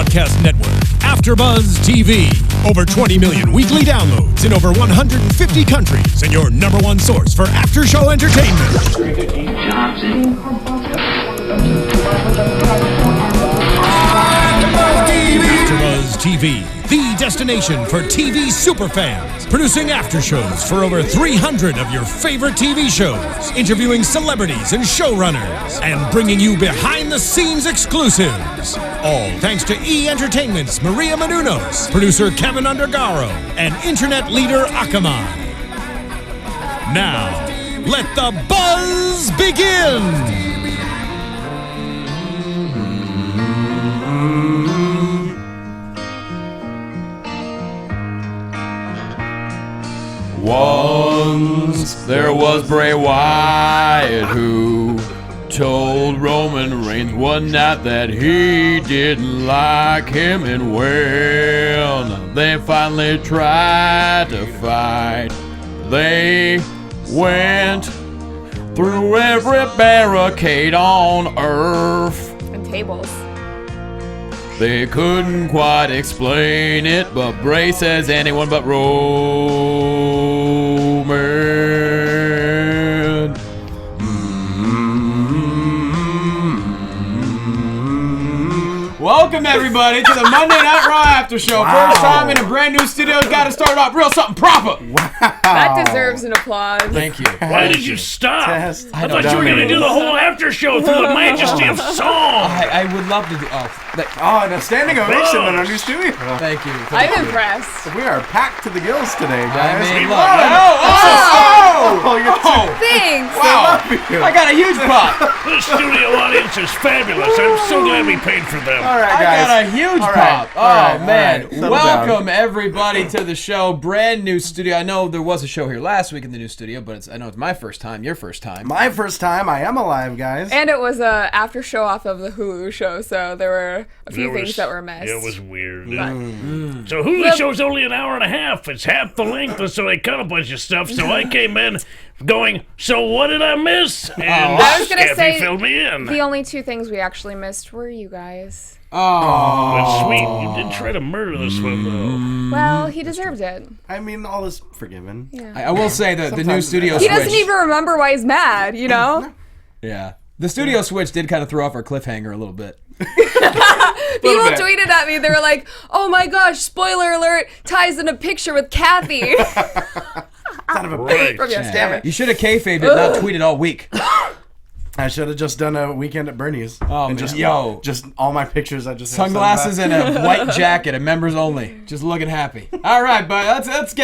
broadcast network, AFTERBUZZ TV. Over 20 million weekly downloads in over 150 countries, and your #1 source for after-show entertainment. AFTERBUZZ TV, the destination for TV superfans. Producing aftershows for over 300 of your favorite TV shows. Interviewing celebrities and showrunners. And bringing you behind-the-scenes exclusives. All thanks to E! Entertainment's Maria Menounos, producer Kevin Undergaro, and internet leader Akamai. Now, let the buzz begin! Once there was Bray Wyatt who told Roman Reigns one night that he didn't like him, and when they finally tried to fight, they went through every barricade on earth. And tables. They couldn't quite explain it, but Bray says anyone but Roman. Welcome everybody to the Monday Night Raw After Show. Wow. First time in a brand new studio. Got to start off real something proper. Wow. That deserves an applause. Thank you. Why did you stop? Test. I thought you were going to do the whole after show through the majesty of song. I would love to do. Oh, and a standing ovation in our new studio. Thank you. I'm impressed. We are packed to the gills today, guys. I mean, look. Thanks. Wow. I got a huge pop. The studio audience is fabulous. I'm so glad we paid for them. All right, I guys. got a huge All pop. right, all right, Man. all right. Settle Welcome down. everybody to the show. Brand new studio. I know there was a show here last week in the new studio, but I know it's my first time, your first time. My first time. I am alive, guys. And it was a after show off of the Hulu show, so there were a few things that were missed. It was weird. But- So Hulu show's only an hour and a half. It's half the length, and so they cut a bunch of stuff. So I came in going, so what did I miss? And I was gonna Cathy say filled me in. the only two things we actually missed were you guys. But sweet, you did try to murder this one, though. Well, he deserved it. I mean, all is forgiven. Yeah. I will say that the new Sometimes studio He switch. doesn't even remember why he's mad, you know? Yeah. The studio switch did kind of throw off our cliffhanger a little bit. People bit. tweeted at me, they were like, oh my gosh, spoiler alert, Ty's in a picture with Kathy. Son of a Right. From yesterday. Damn it. You should have kayfabed it, not tweeted all week. I should have just done a weekend at Bernie's. Oh, and man. just, Yo. just all my pictures. I just have Sunglasses sent and a white jacket, and members only. Just looking happy. All right, but let's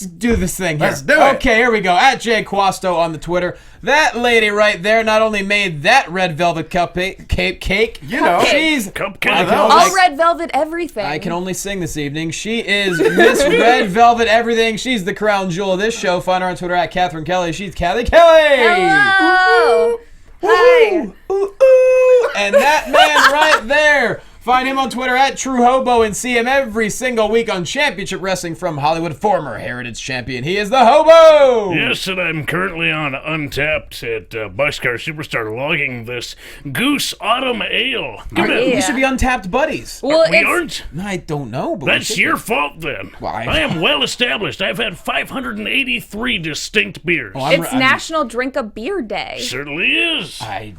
do this thing here. Let's do it. Okay, here we go. At Jay Quasto on the Twitter. That lady right there not only made that red velvet cake. You know. She's Cupcake. All red velvet everything. I can only sing this evening. She is Miss Red Velvet Everything. She's the crown jewel of this show. Find her on Twitter at Cathy Kelley. She's Cathy Kelley. Hello. Hi. Ooh, ooh. And that man right there. Find him on Twitter at True Hobo and see him every single week on Championship Wrestling from Hollywood, former Heritage Champion. He is the Hobo. Yes, and I'm currently on Untapped at Boxcar Superstar logging this Goose Autumn Ale. Give it. We should be Untapped buddies. Well, We it's, aren't? I don't know, but we That's should your be. fault then. Why? I am well established. I've had 583 distinct beers. it's National Drink a Beer Day. Certainly is. I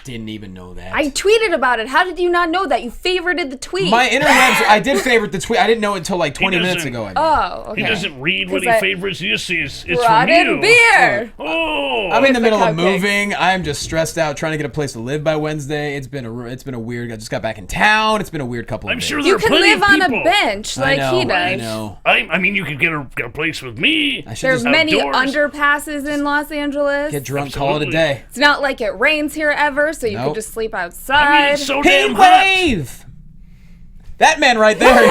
didn't even know that. I tweeted about it. How did you not know that? You favorited the tweet. My interwebs, I did favorite the tweet. I didn't know it until like 20 minutes doesn't- ago. I mean. Oh, okay. He doesn't read what he 'Cause I favorites. He just sees it's brought from you. in beer. Oh. I'm in the the middle of cupcakes. moving. I'm just stressed out trying to get a place to live by Wednesday. It's been a weird. I just got back in town. It's been a weird couple of I'm days. sure there You are can plenty live of on people. a bench like he does. I know. I mean, you could get a place with me. I should There's just many outdoors. underpasses in Los Angeles. get drunk, call it a Absolutely. day. It's not like it rains here ever, so you Nope. could just sleep outside. I mean, it's so Heat damn hot. wave. That man right there.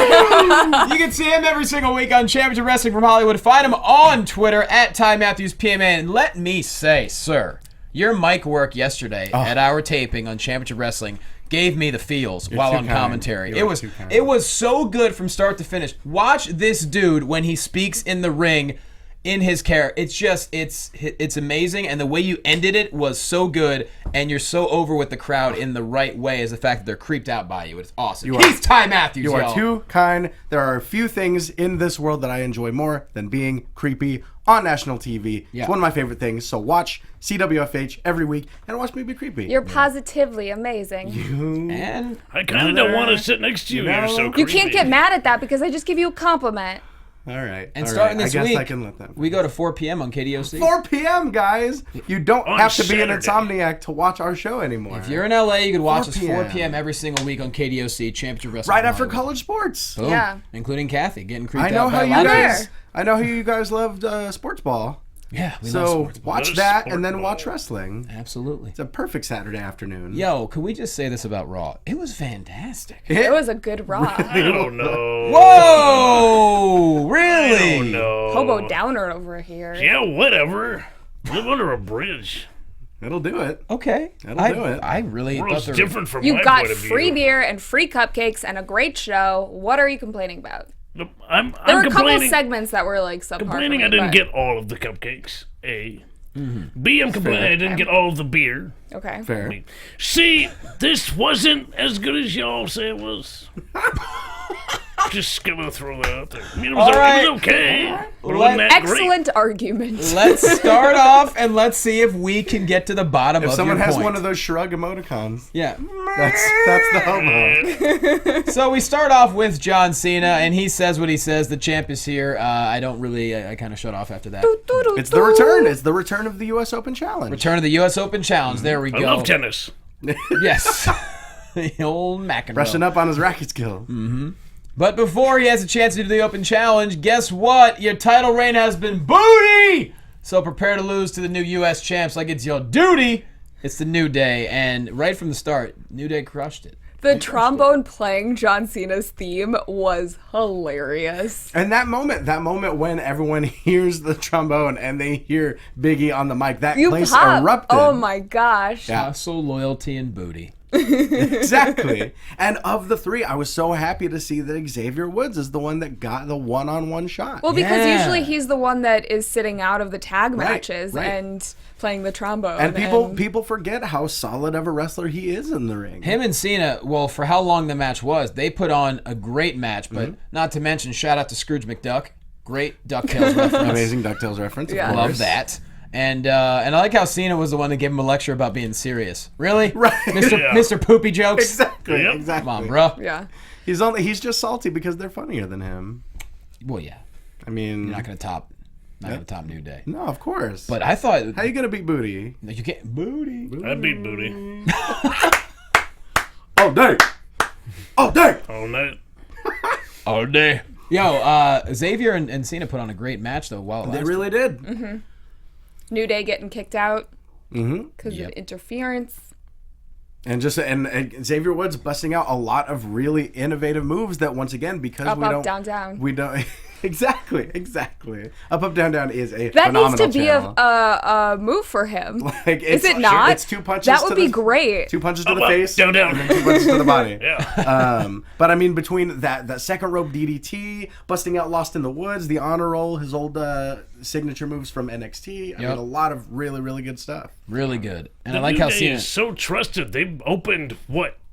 You can see him every single week on Championship Wrestling from Hollywood. Find him on Twitter at Ty Matthews PMA. And let me say, sir, your mic work yesterday at our taping on Championship Wrestling gave me the feels while too on kind. commentary. You It are was too kind. it was so good from start to finish. Watch this dude when he speaks in the ring. in his character. It's just, it's amazing, and the way you ended it was so good, and you're so over with the crowd in the right way, is the fact that they're creeped out by you. It's awesome. He's Ty Matthews, You y'all. are too kind. There are a few things in this world that I enjoy more than being creepy on national TV. Yeah. It's one of my favorite things. So watch CWFH every week and watch me be creepy. You're positively amazing. And I kind of don't want to sit next to you. You're so creepy. You can't get mad at that because I just give you a compliment. All right. And all starting right. this I guess week, I can let them. we go to 4 p.m. on KDOC. 4 p.m., guys. You don't On have to be an Saturday. insomniac to watch our show anymore. If you're in LA, you can watch 4 us 4 p.m. p.m. every single week on KDOC, Championship Wrestling. right after Hollywood. college sports. Boom. Yeah. Including Cathy getting creeped I know out how by you a lot of guys. kids. I know how you guys loved sports ball. Yeah, we love So sports. watch Love that sport and then ball. watch wrestling. Absolutely. It's a perfect Saturday afternoon. Yo, can we just say this about Raw? It was fantastic. It was a good Raw. I don't know. Whoa! I Really? don't know. Hobo Downer over here. Yeah, whatever. Live under a bridge. It'll do it. Okay. That'll do it. I really World's thought there different from You my got point of view. free beer and free cupcakes and a great show. What are you complaining about? I'm There were a couple complaining. segments that were like subpar. Complaining for I me, didn't but- get all of the cupcakes. A. B. I'm complaining I didn't get all of the beer. Okay. Fair. C. This wasn't as good as y'all say it was. Just gonna throw that out there. I mean, it was, All right. it was okay. But it Let- wasn't that great. Excellent argument. Let's start off and let's see if we can get to the bottom If of someone your has point. one of those shrug emoticons, Yeah. that's the hobo. So we start off with John Cena, and he says what he says. The champ is here. I kind of shut off after that. It's the return. It's the return of the U.S. Open Challenge. Return of the U.S. Open Challenge. There we I go. love tennis. Yes. The old McEnroe. Brushing up on his racket skill. But before he has a chance to do the Open Challenge, guess what? Your title reign has been booty! So prepare to lose to the new U.S. champs like it's your duty. It's the New Day, and right from the start, New Day crushed it. The trombone playing John Cena's theme was hilarious. And that moment when everyone hears the trombone and they hear Biggie on the mic, that You place pop. erupted. Oh my gosh. Yeah. Hustle, loyalty, and booty. Exactly. And of the three, I was so happy to see that Xavier Woods is the one that got the one-on-one shot. Well, because Yeah. usually he's the one that is sitting out of the tag matches right. and playing the trombone. and people forget how solid of a wrestler he is in the ring. Him and Cena, well, for how long the match was, they put on a great match, but not to mention, shout out to Scrooge McDuck. Great DuckTales reference. Amazing DuckTales reference, of Yeah. course. Love that. And I like how Cena was the one that gave him a lecture about being serious. Really? Right. Mr. Poopy Jokes? Exactly. Yep. Exactly. Come on, bro. Yeah. He's just salty because they're funnier than him. Well, yeah. I mean, Not going to top New Day. no, of course. But I thought... how you gonna beat Booty? You can't... Booty. I beat booty. Oh, dang! Oh, dang! All night. All day. Yo, Xavier and Cena put on a great match, though. While it They lasted. really did. New Day getting kicked out because Yep. of interference. And Xavier Woods busting out a lot of really innovative moves that, once again, because Up, we up, don't, down, down. we don't exactly. Up, down, down is a That phenomenal needs to be channel. a move for him. Like, Is it's- it not? It's 2 punches. That to would be the- great. 2 punches to Up, the up, face, down, down. and then 2 punches to the body. Yeah. But I mean, between that second rope DDT, busting out Lost in the Woods, the honor roll, his old signature moves from NXT. I Yep. mean, a lot of really, really good stuff. Really good. And The I like New how Day Cena... is so trusted. They've opened,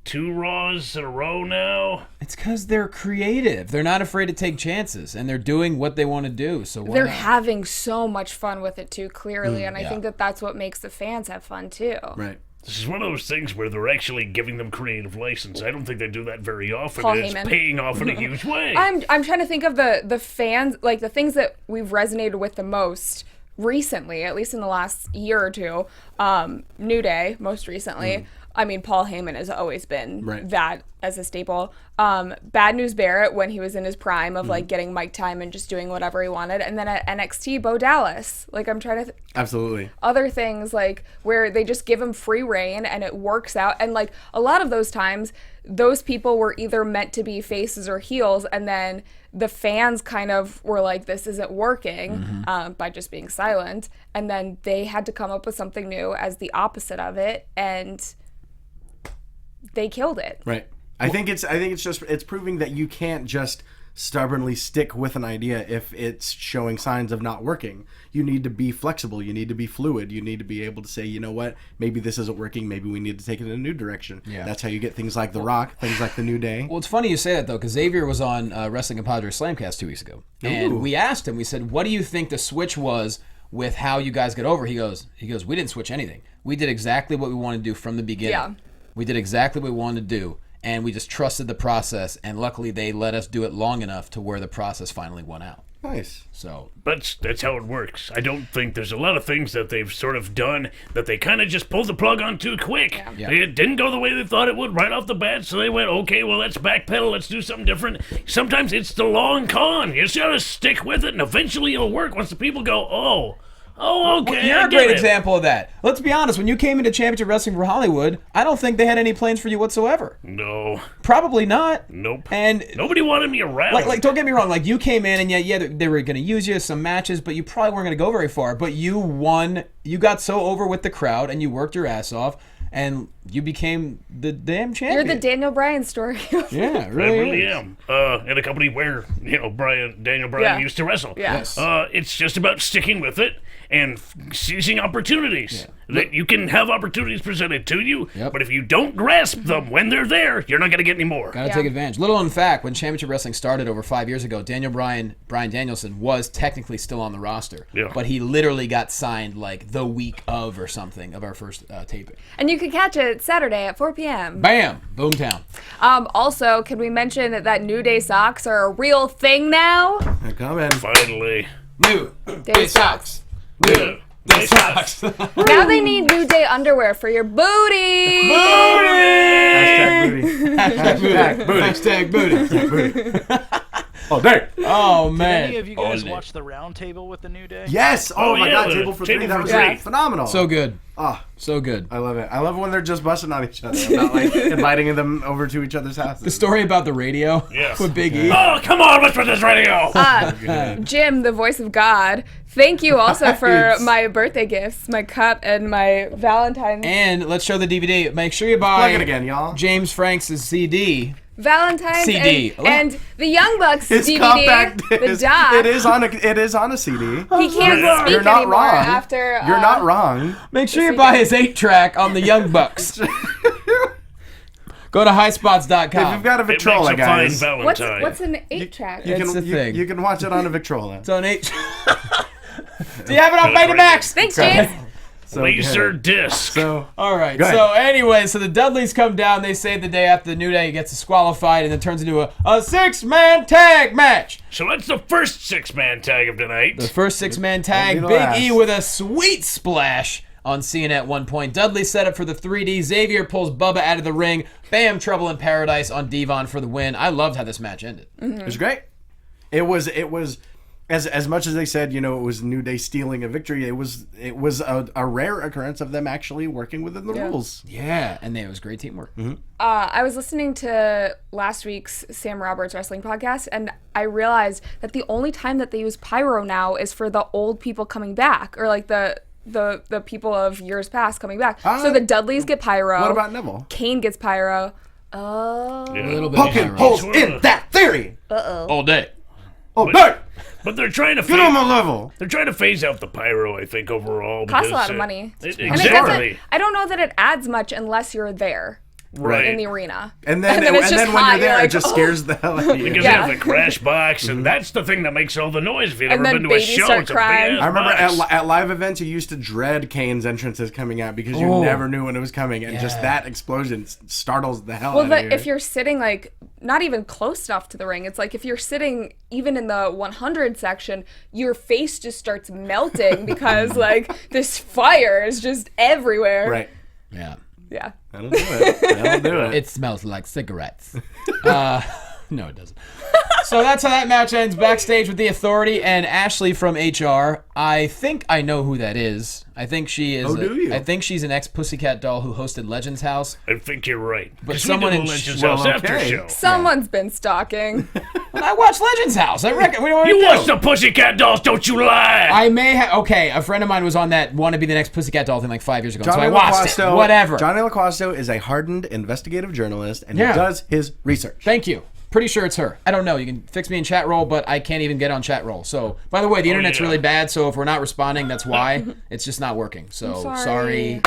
2 Raws in a row now? It's because they're creative. They're not afraid to take chances, and they're doing what they want to do. So why They're not? having so much fun with it too, clearly, and I yeah. think that that's what makes the fans have fun too. Right. This is one of those things where they're actually giving them creative license. I don't think they do that very often. Paul and it's Heyman. paying off in a huge way. I'm trying to think of the fans, like the things that we've resonated with the most recently, at least in the last year or two. New Day, most recently. I mean, Paul Heyman has always been that as a staple. Bad News Barrett, when he was in his prime of like getting mic time and just doing whatever he wanted. And then at NXT, Bo Dallas. Like, I'm trying to Absolutely. other things like where they just give him free reign and it works out. And like a lot of those times, those people were either meant to be faces or heels, and then the fans kind of were like, this isn't working, by just being silent. And then they had to come up with something new as the opposite of it, and they killed it. Right. I think it's proving that you can't just stubbornly stick with an idea if it's showing signs of not working. You need to be flexible. You need to be fluid. You need to be able to say, you know what, maybe this isn't working. Maybe we need to take it in a new direction. Yeah. That's how you get things like The Rock, things like The New Day. Well, it's funny you say that, though, because Xavier was on Wrestling Compadre Slamcast 2 weeks ago. And we asked him, we said, what do you think the switch was with how you guys get over? He goes, we didn't switch anything. We did exactly what we wanted to do from the beginning. Yeah. We did exactly what we wanted to do. And we just trusted the process. And luckily, they let us do it long enough to where the process finally won out. Nice. So That's how it works. I don't think there's a lot of things that they've sort of done that they kind of just pulled the plug on too quick. Yeah. It didn't go the way they thought it would right off the bat, so they went, okay, well, let's backpedal, let's do something different. Sometimes it's the long con. You just gotta stick with it, and eventually it'll work once the people go, oh, okay. Well, you're I a get great it. example of that. Let's be honest. When you came into Championship Wrestling for Hollywood, I don't think they had any plans for you whatsoever. No. Probably not. Nope. And Nobody wanted me around. like don't get me wrong. Like you came in and yeah, they were going to use you some matches, but you probably weren't going to go very far. But you won. You got so over with the crowd, and you worked your ass off, and you became the damn champion. You're the Daniel Bryan story. Yeah, I really, really is. am. In a company where, Daniel Bryan used to wrestle. Yeah. Yes. It's just about sticking with it and seizing opportunities. That you can have opportunities presented to you, Yep. but if you don't grasp them when they're there, you're not going to get any more. Gotta take advantage. Little known fact, when Championship Wrestling started over 5 years ago, Brian Danielson was technically still on the roster. Yeah. But he literally got signed like the week of or something of our first taping. And you can catch it Saturday at 4 p.m. Bam! Boomtown. Also, can we mention that New Day socks are a real thing now? They're coming. Finally. New Day socks. Yeah. Day socks. Now they need New Day underwear for your booty. Hashtag booty. Hashtag booty. Hashtag booty. Oh, dang. Oh, Did man. any of you guys Ole. watch the round table with the New Day? Yes. Oh, my yeah, God. the Table for Table three. That for was Three. phenomenal. So good. Ah, So good. I love it. I love when they're just busting on each other. About like inviting them over to each other's houses. The story about the radio Yes. with Big E. Oh, come on, what's with this radio? Jim, the voice of God, thank you also for Nice. my birthday gifts, my cup and my Valentine's. And let's show the DVD. Make sure you buy Plug it again, y'all. James Franks' CD. Valentine's CD. and the Young Bucks It's DVD, compact the disc. doc. It is on a CD. He can't Yeah. speak You're not anymore wrong. after. You're not wrong. Make sure you buy his 8-track on the Young Bucks. Go to highspots.com. If you've got a It makes Victrola, a guys, fine What's Valentine. an 8-track? It's the thing. you can watch it on a Victrola. It's on 8. Do you have it on Betamax? Thanks, James. So Laser good. disc. So All right. Go ahead. So anyway, so the Dudleys come down. They save the day after the New Day gets disqualified, and it turns into a 6-man tag match. So that's the first six-man tag of tonight. The first 6-man tag. Won't be the Big last. E with a sweet splash on Cena at one point. Dudley set up for the 3D. Xavier pulls Bubba out of the ring. Bam! Trouble in Paradise on Devon for the win. I loved how this match ended. it was great. It was as much as they said, it was New Day stealing a victory. It was a rare occurrence of them actually working within the rules. Yeah, and it was great teamwork. I was listening to last week's Sam Roberts wrestling podcast, and I realized that the only time that they use pyro now is for the old people coming back, or like the people of years past coming back. So the Dudleys get pyro. What about Neville? Kane gets pyro. Oh. A little bit Poking of holes in that theory. all day. Oh, no! But they're trying to Get on phase, my level. they're trying to phase out the pyro, I think, overall. Costs a because, lot of money. Exactly. And it doesn't, I don't know that it adds much unless you're there Right. in the arena. And then, And then it's and just then when hot, you're there, you're it like, just oh. scares the hell out of you. Because Yeah. they have the crash box, and that's the thing that makes all the noise. If you've And ever then been to a babies show, start it's a crying. big-ass I remember box. at live events, you used to dread Kane's entrances coming out because you never knew when it was coming, and just that explosion startles the hell out of you. If you're sitting like not even close enough to the ring, it's like if you're sitting even in the 100 section, your face just starts melting because like this fire is just everywhere. Right. Yeah. Yeah. That'll do it. That'll do it. It smells like cigarettes. No, it doesn't. So that's how that match ends. Backstage with the Authority and Ashley from HR. I think I know who that is. I think she is. Oh, do you? I think she's an ex-Pussycat Doll who hosted Legends House. I think you're right. But 'Cause someone we did in the Legends well, House after okay. show. Someone's been stalking. Well, I watched Legends House. I reckon. What do you want me You to watched do? the Pussycat Dolls, don't you lie! I may have. Okay, a friend of mine was on that Want to Be the Next Pussycat Doll thing like 5 years ago. So I watched it. Whatever. Johnny Loquasto is a hardened investigative journalist, and Yeah. he does his research. Thank you. Pretty sure it's her. I don't know. You can fix me in chat roll, but I can't even get on chat roll. So, by the way, the internet's really bad, so if we're not responding, that's why. It's just not working. So, sorry.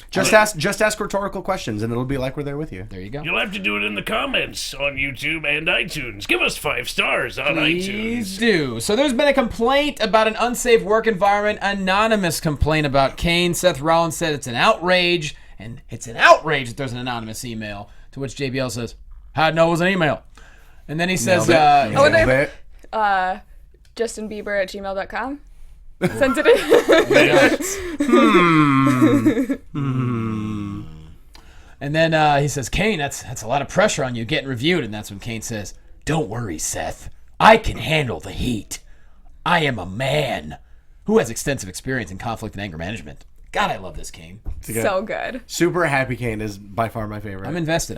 Just ask rhetorical questions, and it'll be like we're there with you. There you go. You'll have to do it in the comments on YouTube and iTunes. Give us 5 stars on Please iTunes. do. So there's been a complaint about an unsafe work environment. Anonymous complaint about Kane. Seth Rollins said it's an outrage, and it's an outrage that there's an anonymous email. To which JBL says, "How'd know it was an email?" And then he says, JustinBieber@gmail.com. Sent it in. And then he says, "Kane, that's a lot of pressure on you getting reviewed." And that's when Kane says, "Don't worry, Seth. I can handle the heat. I am a man who has extensive experience in conflict and anger management." God, I love this Kane. So good. Super Happy Kane is by far my favorite. I'm invested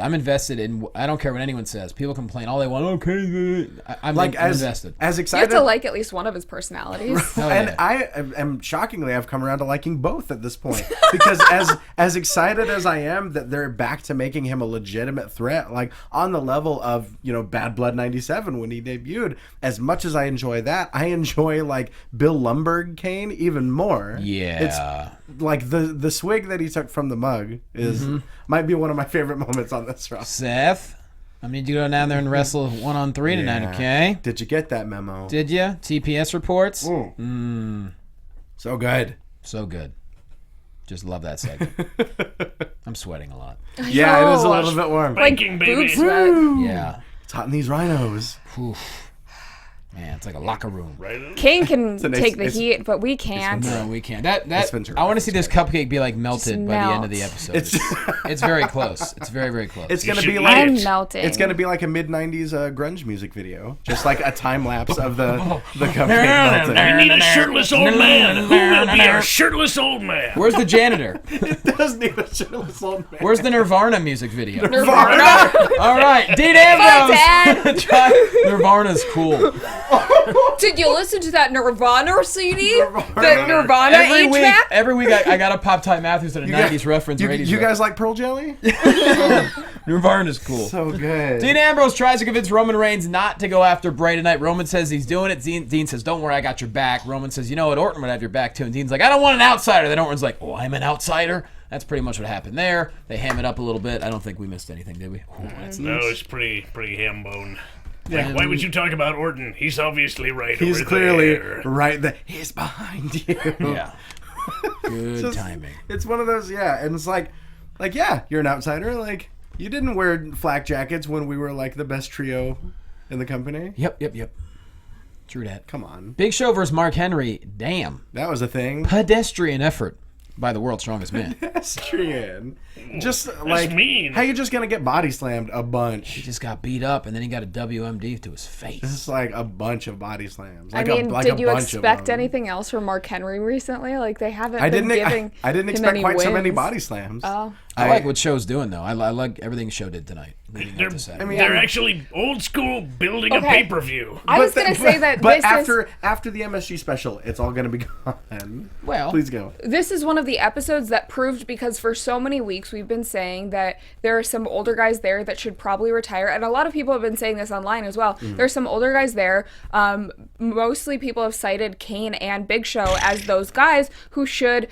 in. I don't care what anyone says. People complain all they want. Okay, I'm invested. As You excited. have to like at least one of his personalities. And I am shockingly, I've come around to liking both at this point because as excited as I am that they're back to making him a legitimate threat, like on the level of Bad Blood '97 when he debuted. As much as I enjoy that, I enjoy like Bill Lumbergh Kane even more. Yeah. It's like the swig that he took from the mug is might be one of my favorite moments on this roster. Seth, I need you to go down there and wrestle 1-on-3 tonight, okay? Did you get that memo? Did you? TPS reports? So good. So good. Just love that segment. I'm sweating a lot. Yeah, it is a little bit warm. Baking, baby. Boob sweat. Yeah. It's hot in these rhinos. Man, it's like a locker room. Right? Kane can nice- take the it's- heat, but we can't. No, we can't. Ventura. I want to see this cupcake be like melted Just by the end of the melt. episode. It's It's very close. It's very, very close. it's gonna should be eat like it. I'm melting. it's gonna be like a mid '90s grunge music video, just like a time lapse of the cupcake melting. We need a shirtless old man. Who will be our shirtless old man? Where's the janitor? It does need a shirtless old man. Where's the Nirvana music video? Nirvana. All right, Dean Bye, Ambrose. Dad. Nirvana's cool. Did you listen to that Nirvana CD? The Nirvana Every 8-track? week I gotta pop Ty Matthews at a 90s reference. or 80s You guys reference. like Pearl Jelly? Nirvana's cool. So good. Dean Ambrose tries to convince Roman Reigns not to go after Bray tonight. Roman says he's doing it. Dean says, "Don't worry, I got your back." Roman says, "You know what? Orton would have your back too." And Dean's like, "I don't want an outsider." Then Orton's like, "Oh, I'm an outsider." That's pretty much what happened there. They ham it up a little bit. I don't think we missed anything, did we? Ooh, that's No, it's pretty ham bone. Like, why would you talk about Orton? He's obviously right He's over clearly there. right there. He's behind you. Yeah. Good timing. It's one of those, yeah. And it's like, yeah, you're an outsider. Like, you didn't wear flak jackets when we were like the best trio in the company. Yep. True that. Come on. Big Show versus Mark Henry. Damn. That was a thing. Pedestrian effort by the world's strongest man. Pedestrian. Just like, mean. how you just gonna get body slammed a bunch? He just got beat up, and then he got a WMD to his face. It's like a bunch of body slams. I Like mean, like did a you bunch expect of them. anything else from Mark Henry recently? Like, they haven't I been didn't. giving I didn't him expect any quite so many wins. body slams. Oh. I like what Show's doing, though. I like everything Show did tonight. Leading up to Saturday. They're actually old school building a Okay. pay-per-view. I was going to say that But this after the MSG special, it's all gonna be gone. Well, Please go. this is one of the episodes that proved, because for so many weeks we've been saying that there are some older guys there that should probably retire, and a lot of people have been saying this online as well. There's some older guys there. Mostly people have cited Kane and Big Show as those guys who should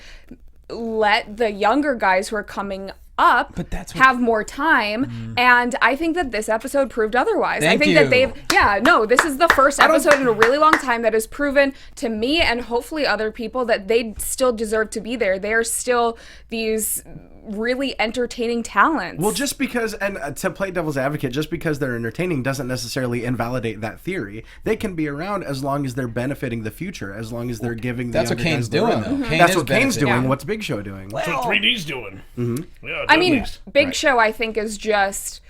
let the younger guys who are coming up But that's what- have more time, and I think that this episode proved otherwise. Thank I think you. that this is the first episode in a really long time that has proven to me and hopefully other people that they still deserve to be there. They are still these really entertaining talents. Well, just because, and to play devil's advocate, just because they're entertaining doesn't necessarily invalidate that theory. They can be around as long as they're benefiting the future, as long as they're giving the That's what younger Kane's guys the doing, run. though. Kane That's is what Kane's benefiting. doing. Yeah. What's Big Show doing? That's what 3D's doing. Mm-hmm. Yeah, I mean, Dudley's. Big Show, I think, is just,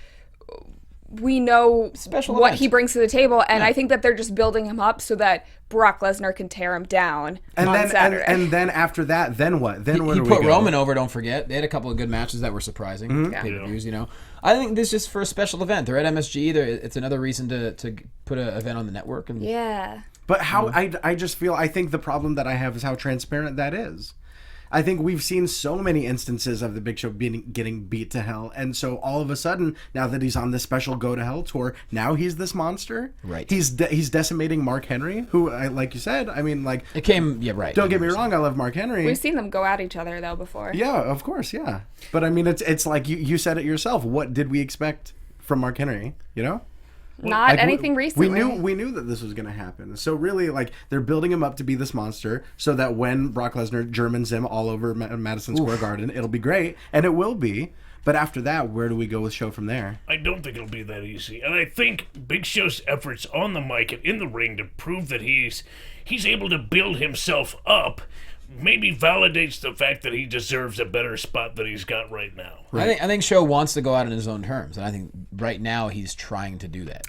we know Special what event. he brings to the table, and I think that they're just building him up so that Brock Lesnar can tear him down And on then, Saturday. and then after that, then what? Then where he do put we go? Roman over, don't forget. They had a couple of good matches that were surprising. Pay-per-views, you know. I think this is just for a special event. They're at MSG. It's another reason to put an event on the network. And yeah. But how I just feel, I think the problem that I have is how transparent that is. I think we've seen so many instances of the Big Show getting beat to hell, and so all of a sudden, now that he's on this special Go to Hell tour, now he's this monster. Right. He's decimating Mark Henry, who, like you said, I mean, like It came, yeah, right. don't get me wrong, I love Mark Henry. We've seen them go at each other though before. Yeah, of course, yeah. But I mean, it's like you said it yourself. What did we expect from Mark Henry? You know. Not Like, anything recently. We knew that this was going to happen. So really, like, they're building him up to be this monster, so that when Brock Lesnar Germans him all over Madison Square Garden, it'll be great, and it will be. But after that, where do we go with Show from there? I don't think it'll be that easy. And I think Big Show's efforts on the mic and in the ring to prove that he's able to build himself up maybe validates the fact that he deserves a better spot than he's got right now. I think Show wants to go out on his own terms, and I think right now he's trying to do that.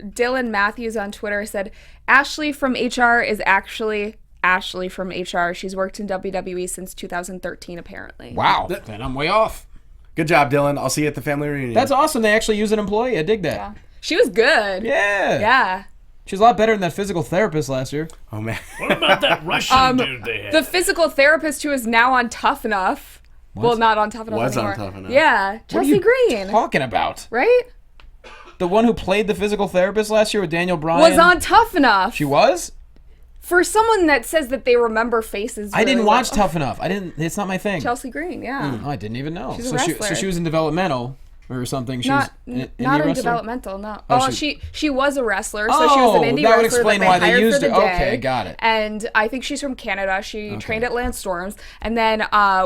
Dylan Matthews on Twitter said, Ashley from HR is actually Ashley from HR. She's worked in WWE since 2013, apparently. Wow, then I'm way off. Good job, Dylan. I'll see you at the family reunion. That's awesome. They actually use an employee. I dig that. Yeah. She was good. Yeah. Yeah. She's a lot better than that physical therapist last year. Oh, man. What about that Russian dude they had? The physical therapist who is now on Tough Enough. Well, not on Tough Enough Was on anymore. Tough Enough. Yeah. What are Chelsea you Green. talking about? Right? The one who played the physical therapist last year with Daniel Bryan? Was on Tough Enough. She was? For someone that says that they remember faces. I didn't really watch well. Tough Enough. It's not my thing. Chelsea Green, yeah. Oh, I didn't even know. She's a so wrestler. she was in developmental or something. She Not was an not indie in wrestler? developmental, no. Oh, Oh, she- she was a wrestler, so she was an indie that would wrestler explain that why they they hired used for the her. day. Okay, got it. And I think she's from Canada. She trained at Lance Storms, and then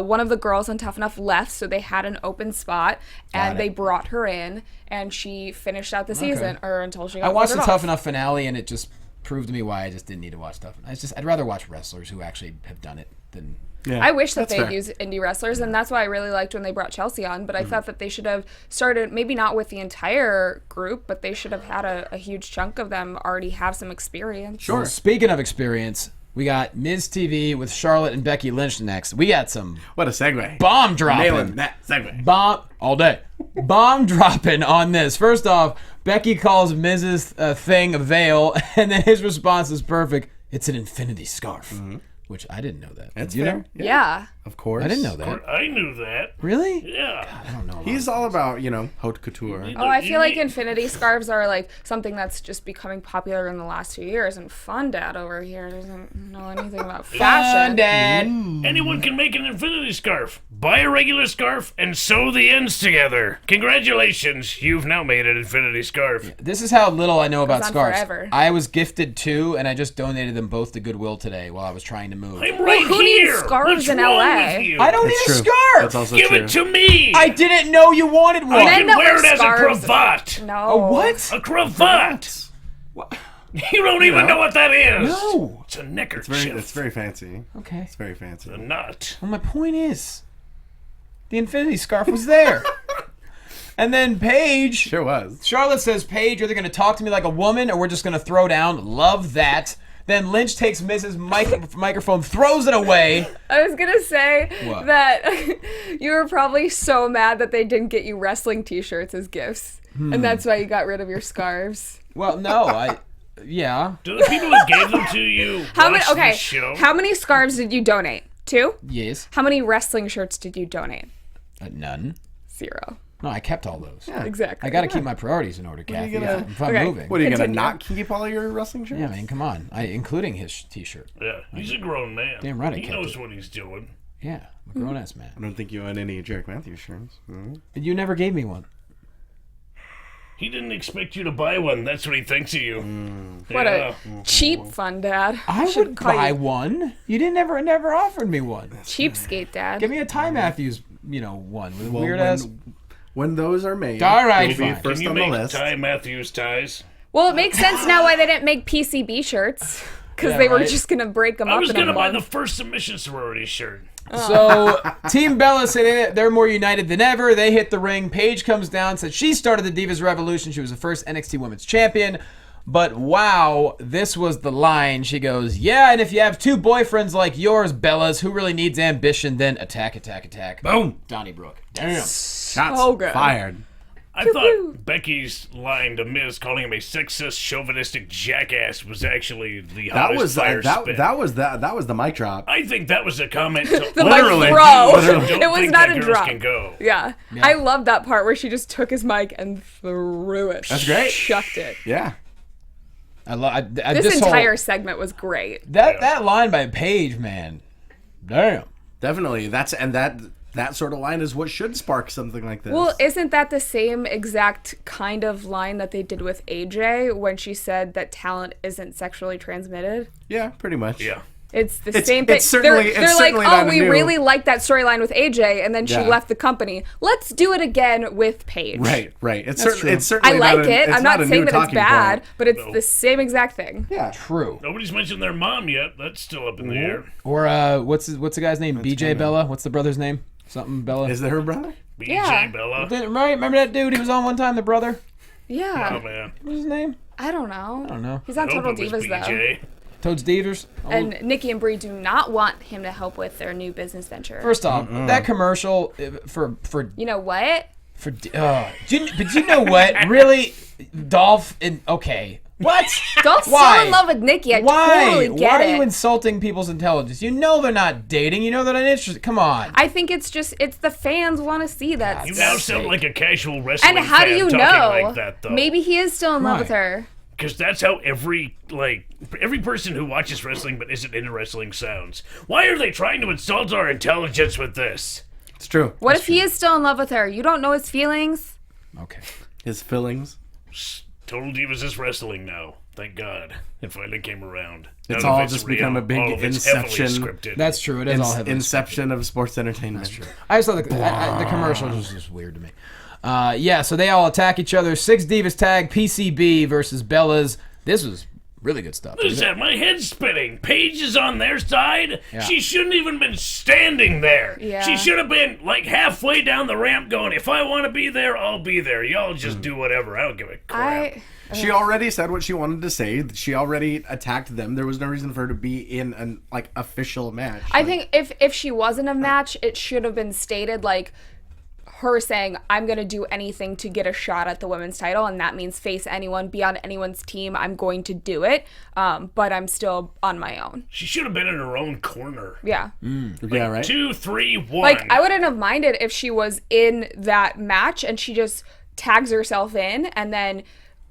one of the girls on Tough Enough left, so they had an open spot, and it. they brought her in, and she finished out the season, or until she got I watched the voted Tough off. Enough finale, and it just proved to me why I just didn't need to watch Tough Enough. I'd rather watch wrestlers who actually have done it than... Yeah, I wish that that's they'd fair. use indie wrestlers, and that's why I really liked when they brought Chelsea on. But I thought that they should have started, maybe not with the entire group, but they should have had a huge chunk of them already have some experience. Sure. Well, speaking of experience, we got Miz TV with Charlotte and Becky Lynch next. We got some What a segue. bomb dropping. Nailing that segue. Bomb all day. Bomb dropping on this. First off, Becky calls Miz's thing a veil, and then his response is perfect. It's an infinity scarf. Which I didn't know that. That's Did you fair. know? Yeah. Of course. I didn't know that. I knew that. Really? Yeah. I don't know. He's all about, haute couture. Oh, I feel like infinity scarves are like something that's just becoming popular in the last few years, and Fun Dad over here doesn't know anything about fashion. Dad. Anyone can make an infinity scarf. Buy a regular scarf and sew the ends together. Congratulations, you've now made an infinity scarf. This is how little I know about Goes on scarves. forever. I was gifted two, and I just donated them both to Goodwill today while I was trying to move. I'm right who here. needs scarves What's in wrong LA? with you? I don't need It's a true. scarf. That's also Give true. it to me. I didn't know you wanted one. I Men can that wear wear it as a scarves- cravat. No. A what? A cravat. You don't even know what that is. No. It's a neckerchief. It's very fancy. Okay. It's very fancy. A knot. Well, my point is, the infinity scarf was there. And then Paige, Sure was. Charlotte says, Paige, you're either going to talk to me like a woman or we're just going to throw down. Love that. Then Lynch takes Mrs. microphone, throws it away. I was gonna say What? that you were probably so mad that they didn't get you wrestling T-shirts as gifts, and that's why you got rid of your scarves. Well, no, yeah. Do the people that gave them to you How many? watch Okay, this show? how many scarves did you donate? 2? Yes. How many wrestling shirts did you donate? None. 0. No, I kept all those. Yeah. Exactly. I got to keep my priorities in order, Kathy. gonna- If I'm Okay. moving. What are you going to Continue. not keep all your wrestling shirts? Yeah, I mean, come on. Including his T-shirt. Yeah, he's a grown man. Damn right I He kept knows it. what he's doing. Yeah, I'm a grown-ass man. I don't think you own any Jericho Matthews shirts. Mhm. But you never gave me one. He didn't expect you to buy one. That's what he thinks of you. What Yeah. a cheap Fun Dad. I should would call buy you one. You didn't never offered me one. cheapskate Dad. Give me a Ty Matthews, one with Well, weird ass. when those are made, All right, you'll be fine. first Can you on the make list. Ty Matthews ties? Well, it makes sense now why they didn't make PCB shirts, because Yeah, they were right. just gonna break them I up was in going a to buy the month. first submission sorority shirt. So Team Bella said they're more united than ever. They hit the ring. Paige comes down, said she started the Divas Revolution. She was the first NXT Women's Champion. But wow, this was the line. She goes, yeah, and if you have 2 boyfriends like yours, Bellas, who really needs ambition, then attack, attack, attack. Boom. Donnybrook. Damn. Shots So good. fired. I thought Becky's line to Miz calling him a sexist, chauvinistic jackass was actually the hottest fire spit. That was the mic drop. I think that was a comment to The Literally. mic throw. Don't It was think not that a girls drop. can go. Yeah. I love that part where she just took his mic and threw it. That's great. Chucked it. Yeah. This entire segment was great. That line by Paige, man. Damn. Definitely. That sort of line is what should spark something like this. Well, isn't that the same exact kind of line that they did with AJ when she said that talent isn't sexually transmitted? Yeah, pretty much. Yeah. It's the same thing. It's certainly, they're it's like, certainly oh, not we new. really like that storyline with AJ, and then she Yeah. left the company. Let's do it again with Paige. Right. It's true. it's certainly I like not a, it. it's I'm not a saying new that it's talking bad, point. but it's the same exact thing. Yeah. True. Nobody's mentioned their mom yet. That's still up in the air. Or what's the guy's name? BJ Bella. What's the brother's name? Something Bella. Is that her brother? BJ Yeah. Bella. Right? Remember that dude? He was on one time. The brother. Yeah. Oh, man. What's his name? I don't know. I don't know. He's on I hope Total it was Divas, though. BJ. Toads Devers. Oh. And Nikki and Brie do not want him to help with their new business venture. First off, that commercial for You know what? but you know what? Really, Dolph and okay. What? Dolph's Why? so in love with Nikki. I Why? totally get Why it. are you insulting people's intelligence? You know they're not dating. You know they're not interested. Come on. I think it's the fans want to see that. You stuff. now sound like a casual wrestling And how do fan you talking know? like that, though. Maybe he is still in love Right. with her. Because that's how every person who watches wrestling but isn't into wrestling sounds. Why are they trying to insult our intelligence with this? It's true. What if he is still in love with her? You don't know his feelings? Okay. His fillings. Total Divas is wrestling now. Thank God. It finally came around. It's None of all just real. become a big All of it's heavily inception. scripted. That's true. It is all heavily Inception of sports entertainment. That's true. I just thought the commercial was just weird to me. Yeah, so they all attack each other. 6 Divas tag, PCB versus Bellas. This was really good stuff. What is that? My head's spinning. Paige is on their side. Yeah. She shouldn't even been standing there. Yeah. She should have been like halfway down the ramp going, if I want to be there, I'll be there. Y'all just do whatever. I don't give a crap. She already said what she wanted to say. She already attacked them. There was no reason for her to be in an official match. I think if she was in a match, it should have been stated like her saying, I'm going to do anything to get a shot at the women's title, and that means face anyone, be on anyone's team. I'm going to do it, but I'm still on my own. She should have been in her own corner. Yeah. Yeah, right. 2, 3, 1. Like, I wouldn't have minded if she was in that match and she just tags herself in and then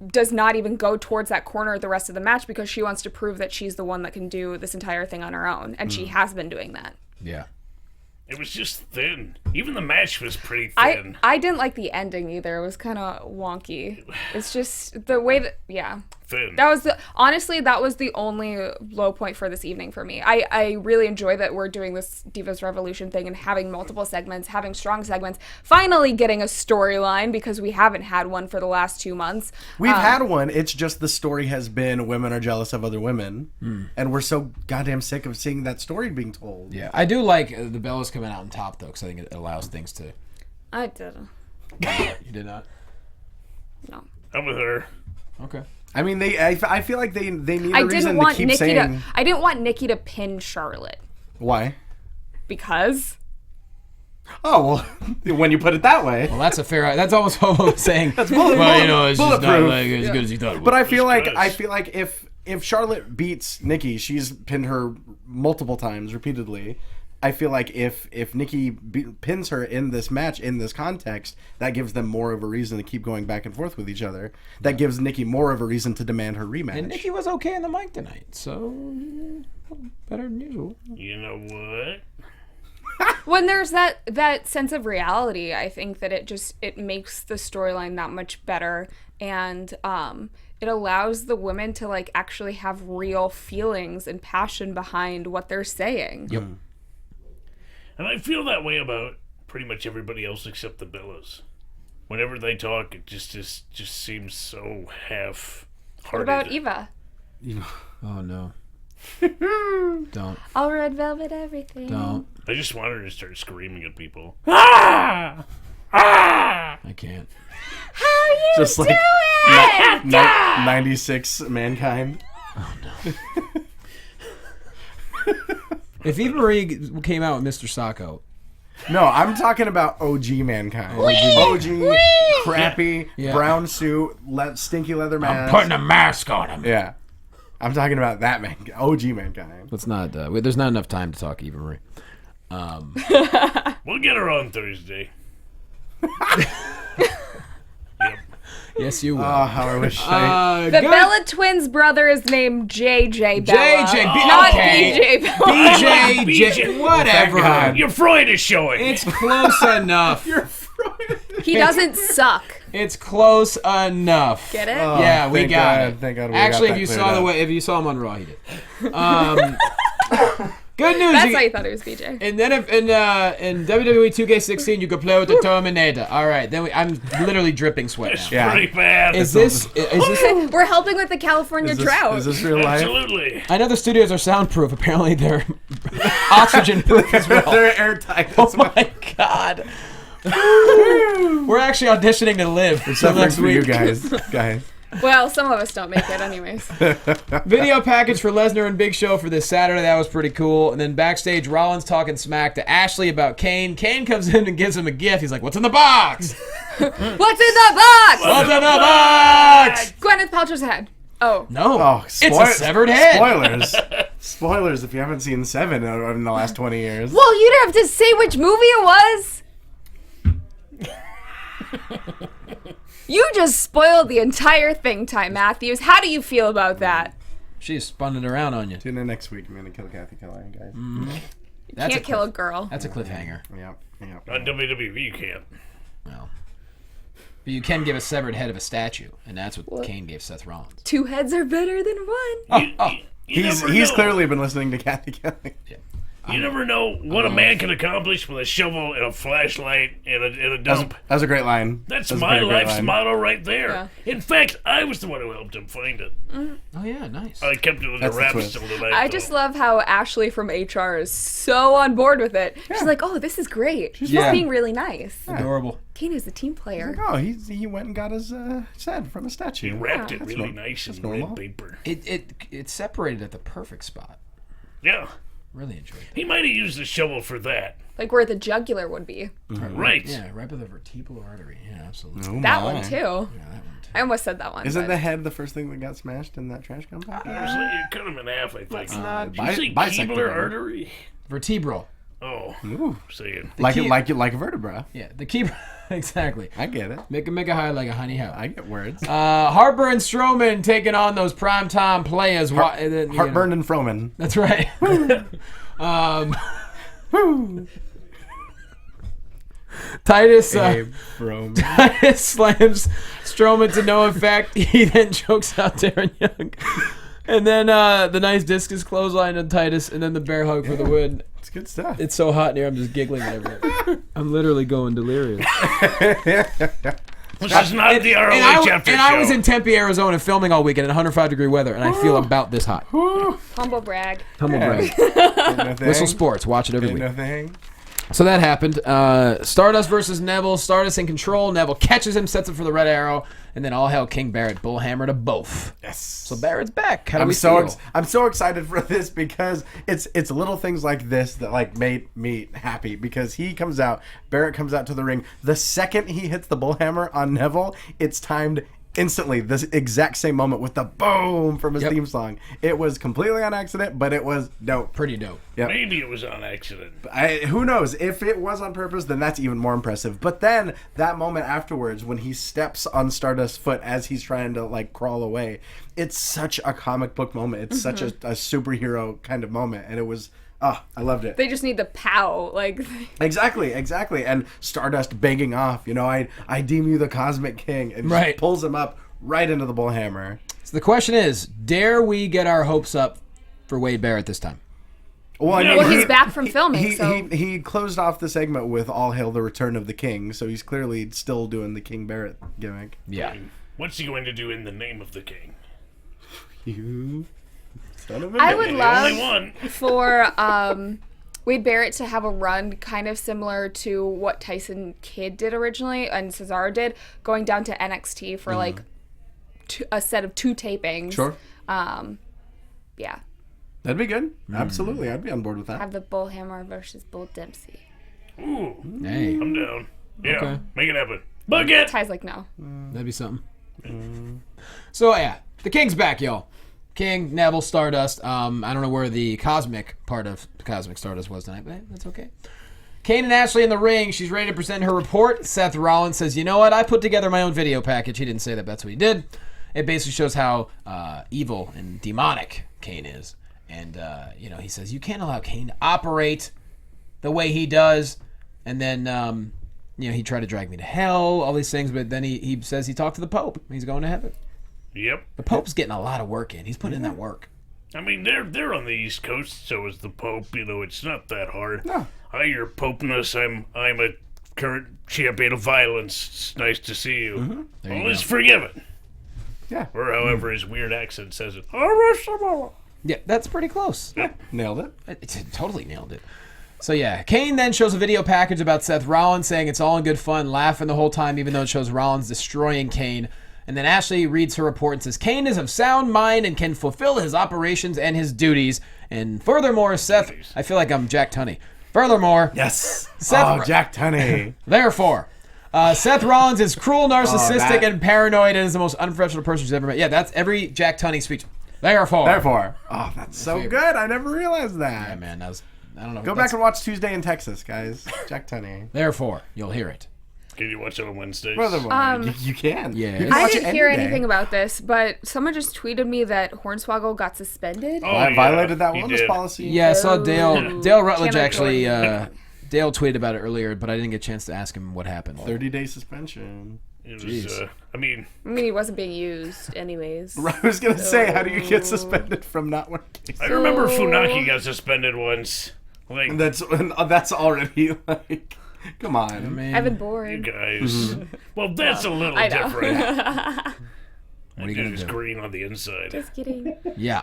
does not even go towards that corner the rest of the match because she wants to prove that she's the one that can do this entire thing on her own. And she has been doing that. Yeah. It was just thin. Even the match was pretty thin. I didn't like the ending either. It was kind of wonky. It's just the way that, yeah. Thin. That was honestly, that was the only low point for this evening for me. I really enjoy that we're doing this Divas Revolution thing and having multiple segments, having strong segments, finally getting a storyline because we haven't had one for the last 2 months. We've had one. It's just the story has been women are jealous of other women. And we're so goddamn sick of seeing that story being told. Yeah. I do like the Bellas coming out on top, though, because I think it allows things to... I didn't. You did not? No. I'm with her. Okay. I mean, I feel like they need I a reason didn't to want keep Nikki saying... I didn't want Nikki to pin Charlotte Why? because Oh, well, when you put it that way. Well, that's a fair... That's almost Hobo saying... That's bulletproof. you know, it's just not Bulletproof. like as good as you thought it would. But I feel like Chris. if Charlotte beats Nikki, she's pinned her multiple times, repeatedly. I feel like if Nikki pins her in this match, in this context, that gives them more of a reason to keep going back and forth with each other. That gives Nikki more of a reason to demand her rematch. And Nikki was okay in the mic tonight, so... better than usual. You know what? when there's that sense of reality, I think that it makes the storyline that much better, and it allows the women to like actually have real feelings and passion behind what they're saying. Yep. And I feel that way about pretty much everybody else except the Bellas. Whenever they talk, it just seems so half-hearted. What about Eva? Oh, no. Don't. All red velvet, everything. Don't. I just want her to start screaming at people. I can't. How you Just do like it? 96 Mankind. If Eva Marie came out with Mr. Sacco, No, I'm talking about OG Mankind. OG, crappy, brown suit, stinky leather mask. I'm putting a mask on him. Yeah. I'm talking about that OG Mankind. Let's not. There's not enough time to talk Eva Marie. We'll get her on Thursday. Yes, you will. Oh, how I wish I... The Bella Twins' brother is named JJ Bella. JJ, not okay. BJ Bella. BJ, whatever. God. Your Freud is showing. It's close enough. He doesn't suck. It's close enough. Get it? Oh, Yeah, we thank got God, it. thank God we Actually, got if you that saw cleared up. if you saw him on Raw, he did. Good news. That's why you thought it was BJ. And then if in WWE 2K16 you could play with the Terminator. All right, then I'm literally dripping sweat It's now. Yeah. pretty bad. Is this? We're helping with the California drought. Is this real life? Absolutely. I know the studios are soundproof. Apparently they're oxygen proof as well. They're airtight. Oh my God. We're actually auditioning to live. Except next for you week. guys. Well, some of us don't make it anyways. Video package for Lesnar and Big Show for this Saturday. That was pretty cool. And then backstage, Rollins talking smack to Ashley about Kane. Kane comes in and gives him a gift. He's like, "What's in the box? What's in the box? What's in the box?" Gwyneth Paltrow's head. Oh. No, Oh, it's a severed head. Spoilers. Spoilers if you haven't seen 7 in the last 20 years. Well, you'd have to say which movie it was. You just spoiled the entire thing, Ty Matthews. How do you feel about that? She spun it around on you. Tune in next week. I'm going to kill Cathy Kelley, guys. That's Can't kill a girl. That's a cliffhanger. Yep. On WWE, you can't. Well, but you can give a severed head of a statue, and that's what Kane gave Seth Rollins. 2 heads are better than one. He's know. clearly been listening to Cathy Kelley. You never know what a man can accomplish with a shovel and a flashlight and a dump. That was a great line. That's a my great life's line. motto right there. Yeah. In fact, I was the one who helped him find it. Oh yeah, nice. I kept it with That's the the wraps twist. till tonight. I just love how Ashley from HR is so on board with it. She's like, "Oh, this is great. She's Yeah. being really nice." Adorable. Kane is a team player. Oh, he went and got his head from a statue. He wrapped it really no- nice in normal. red paper. It separated at the perfect spot. Yeah. Really enjoyed it. He might have used the shovel for that. Like where the jugular would be. Right. Yeah, right by the vertebral artery. Yeah, absolutely. Oh That my. one too. Yeah, that one too. I almost said that one. Isn't but- the head the first thing that got smashed in that trash compactor? You cut him in half, I think. not Did you say bisected Keebler him. artery? Vertebral. Oh, saying. Like key- like a vertebra. Yeah, the key. Exactly. I get it. Make a high like a honey hoe. I get words. Harper and Strowman taking on those primetime players. Heartburn and Froman. That's right. Titus Froman. Titus slams Strowman to no effect. He then chokes out Darren Young. And then the nice discus clothesline on Titus, and then the bear hug for the win. It's good stuff. It's so hot in here, I'm just giggling and everything. I'm literally going delirious. This is not the ROH after show. I was in Tempe, Arizona, filming all weekend in 105-degree weather, and I feel about this hot. Humble brag. Humble brag. Whistle Sports. Watch it every week. Nothing. So that happened. Stardust versus Neville. Stardust in control. Neville catches him, sets him for the Red Arrow, and then all hell King Barrett bullhammer to both. Yes. So Barrett's back. How do I'm we so feel? I'm so excited for this because it's little things like this that like made me happy because he comes out, Barrett comes out to the ring. The second he hits the bullhammer on Neville, it's timed instantly, this exact same moment with the boom from his theme song. It was completely on accident, but it was dope. Pretty dope. Yep. Maybe it was on accident. Who knows? If it was on purpose, then that's even more impressive. But then that moment afterwards, when he steps on Stardust's foot as he's trying to like crawl away, it's such a comic book moment. It's such a superhero kind of moment, and it was. Oh, I loved it. They just need the pow, like. Exactly. And Stardust begging off. You know, I deem you the Cosmic King, and Right. just pulls him up right into the bullhammer. So the question is, dare we get our hopes up for Wade Barrett this time? Well, I Yeah, mean, well, he's back from filming, so- he closed off the segment with "All Hail the Return of the King," so he's clearly still doing the King Barrett gimmick. Yeah. What's he going to do in the name of the king? You son of a I bitch. would Only love one. for Wade Barrett to have a run kind of similar to what Tyson Kidd did originally and Cesaro did, going down to NXT for like a set of 2 tapings. Sure. Yeah. That'd be good. Absolutely, I'd be on board with that. Have the Bullhammer versus Bull Dempsey. Ooh, Hey, I'm down. Yeah, Okay. make it happen. Book it. Ty's like, no. that'd be something. So yeah, the King's back, y'all. King, Neville, Stardust. I don't know where the cosmic part of the Cosmic Stardust was tonight, but hey, that's okay. Kane and Ashley in the ring. She's ready to present her report. Seth Rollins says, you know what? I put together my own video package. He didn't say that, but that's what he did. It basically shows how evil and demonic Kane is. And, he says, you can't allow Kane to operate the way he does. And then, he tried to drag me to hell, all these things. But then he says he talked to the Pope. He's going to heaven. Yep. The Pope's getting a lot of work in. He's putting in that work. I mean, they're on the East Coast, so is the Pope. It's not that hard. No. Hi, Your Popeness. I'm a current champion of violence. It's nice to see you. All is forgiven. Yeah. Or however his weird accent says it. Yeah, that's pretty close. Nailed it. It totally nailed it. So yeah, Kane then shows a video package about Seth Rollins saying it's all in good fun, laughing the whole time, even though it shows Rollins destroying Kane. And then Ashley reads her report and says, Kane is of sound mind and can fulfill his operations and his duties. And furthermore, Seth, I feel like I'm Jack Tunney. Furthermore, Yes. Seth, Jack Tunney. therefore, Seth Rollins is cruel, narcissistic, that- and paranoid and is the most unprofessional person she's ever met. Yeah, that's every Jack Tunney speech. Therefore. Oh, that's so good. I never realized that. Yeah, man, I don't know. Go back and watch Tuesday in Texas, guys. Jack Tunney. Therefore, you'll hear it. Can you watch it on Wednesdays? Furthermore, you can. Yeah. You can I watch didn't it hear any day. anything about this, but someone just tweeted me that Hornswoggle got suspended. Oh, I violated that he wellness did. policy. Yeah, I saw Dale Rutledge Channel actually. 4. Dale tweeted about it earlier, but I didn't get a chance to ask him what happened. 30-day suspension. It was, I mean, he wasn't being used anyways. I was going to say, how do you get suspended from not working? I remember Funaki got suspended once. Like, That's already like... Come on. Man, I've been you bored. guys. Well, that's a little I know. different. what are you gonna It's do? green on the inside. Just kidding. Yeah,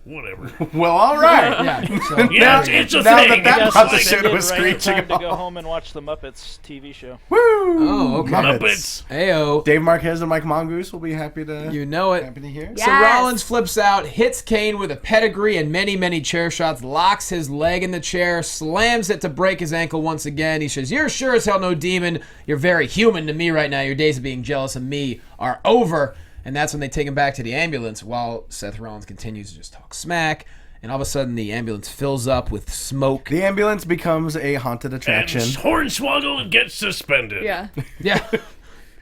Whatever. Well, all right. yeah. So, Yeah, it's a now thing. that It's brought the like show to a right in screeching time to go halt. home and watch the Muppets TV show. Woo! Oh, okay. Muppets. Ayo, Dave Marquez and Mike Mongoose will be happy to you know it. hear. Yeah. So Yes. Rollins flips out, hits Kane with a pedigree and many, many chair shots, locks his leg in the chair, slams it to break his ankle once again. He says, you're sure as hell no demon. You're very human to me right now. Your days of being jealous of me are over. And that's when they take him back to the ambulance while Seth Rollins continues to just talk smack. And all of a sudden, the ambulance fills up with smoke. The ambulance becomes a haunted And attraction. Hornswoggle gets suspended. Yeah. Yeah.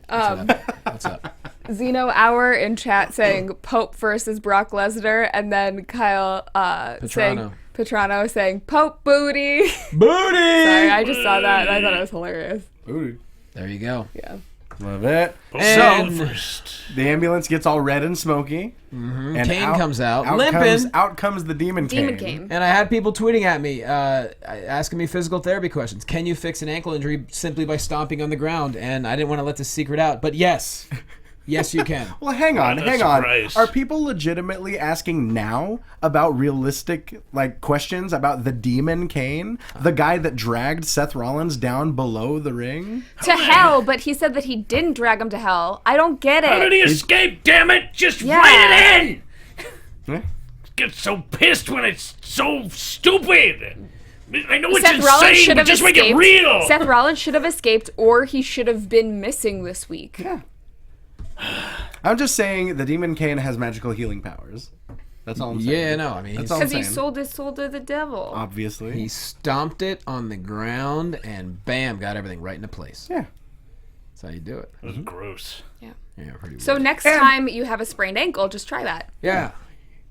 What's up? Zeno Hour in chat saying Pope versus Brock Lesnar, and then Kyle saying Petrano saying Pope booty. Booty! Sorry, I just saw that and I thought it was hilarious. Ooh, There you go. Yeah. love it. And- So, the ambulance gets all red and smoky. And Kane comes out, limping. Out comes the Demon Kane. Demon Kane. And I had people tweeting at me, asking me physical therapy questions. Can you fix an ankle injury simply by stomping on the ground? And I didn't want to let this secret out, but yes. Yes, you can. Well, hang on. What a surprise. Are people legitimately asking now about realistic questions about the Demon Kane, the guy that dragged Seth Rollins down below the ring? To hell, but he said that he didn't drag him to hell. I don't get How did it. he escape? Damn it! Just Yeah. write it in. Yeah. Get so pissed when it's so stupid. I know it's Seth Rollins insane, should but have just escaped. make it real. Seth Rollins should have escaped, or he should have been missing this week. Yeah. I'm just saying the Demon Kane has magical healing powers. That's all I'm saying. Yeah, no, I mean, That's all I'm Because he saying. sold his soul to the devil. Obviously. he stomped it on the ground and bam, got everything right into place. Yeah. That's how you do it. That was gross. Yeah. Yeah, pretty weird. So next time you have a sprained ankle, just try that. Yeah,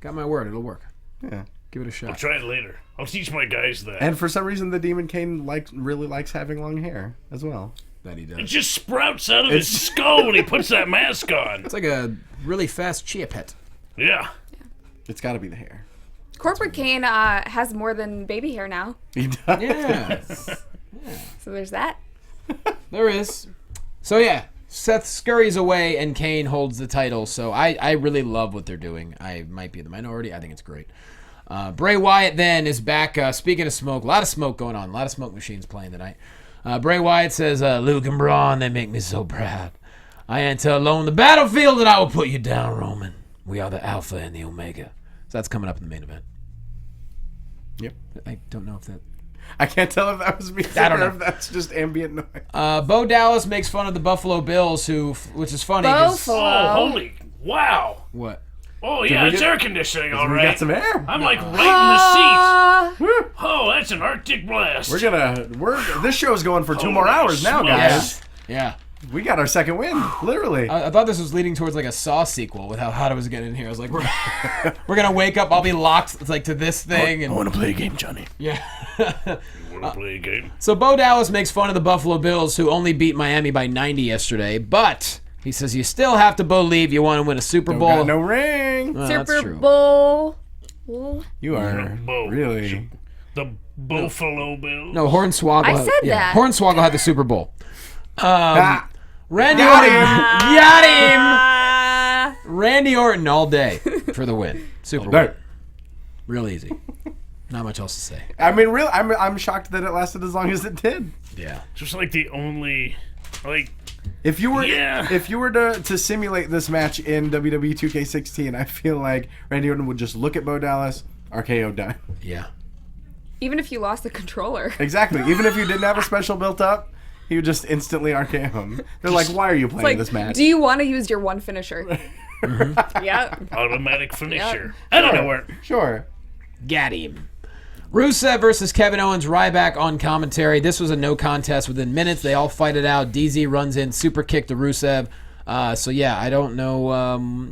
got my word. It'll work. Yeah. Give it a shot. Try it later. I'll teach my guys that. And for some reason, the Demon Kane really likes having long hair as well. That he It does. just sprouts out of his skull when he puts that mask on. It's like a really fast chia pet. Yeah. It's got to be the hair. Corporate Kane has more than baby hair now. He does. Yeah, So there's that. there is. So yeah, Seth scurries away and Kane holds the title. So I really love what they're doing. I might be the minority. I think it's great. Bray Wyatt then is back. Speaking of smoke, a lot of smoke going on. A lot of smoke machines playing tonight. Bray Wyatt says, Luke and Braun, they make me so proud. I enter alone on the battlefield and I will put you down, Roman. We are the Alpha and the Omega. So that's coming up in the main event. Yep. I don't know if that... I can't tell if that was music I don't know. or if that's just ambient noise. Bo Dallas makes fun of the Buffalo Bills, which is funny. 'Cause- Oh, holy wow! What? Oh yeah, we it's get- air conditioning, all We right. got some air. I'm like right in the seat. Oh, that's an Arctic blast. This show's going for 2 more Holy hours now, smokes. guys. Yeah. We got our second win, literally. I thought this was leading towards like a Saw sequel with how hot it was getting in here. I was like, we're gonna wake up. I'll be locked to this thing. And want to play a game, Johnny. yeah. You want to play a game? So Bo Dallas makes fun of the Buffalo Bills, who only beat Miami by 90 yesterday, but he says you still have to believe you want to win a Super Bowl. Got no ring. Well, that's Super true. Bowl. You are Bo. really. The Buffalo Bills. No, Hornswoggle. I said that. Hornswoggle had the Super Bowl. Ah, Randy Got Orton. him. Got him. Randy Orton all day for the win. Super Bowl. Real easy. Not much else to say. I mean, really, I'm shocked that it lasted as long as it did. Yeah. Just like the only, like, If you were Yeah. if you were to simulate this match in WWE 2K16, I feel like Randy Orton would just look at Bo Dallas, RKO done. Yeah. Even if you lost the controller. Exactly. Even if you didn't have a special built up, he would just instantly RKO him. They're like, why are you playing Like, this match? do you want to use your one finisher? Yeah. automatic finisher. I don't know where. Sure. Got him. Rusev versus Kevin Owens, Ryback on commentary. This was a no contest within minutes. They all fight it out. DZ runs in, super kick to Rusev. So yeah, I don't know.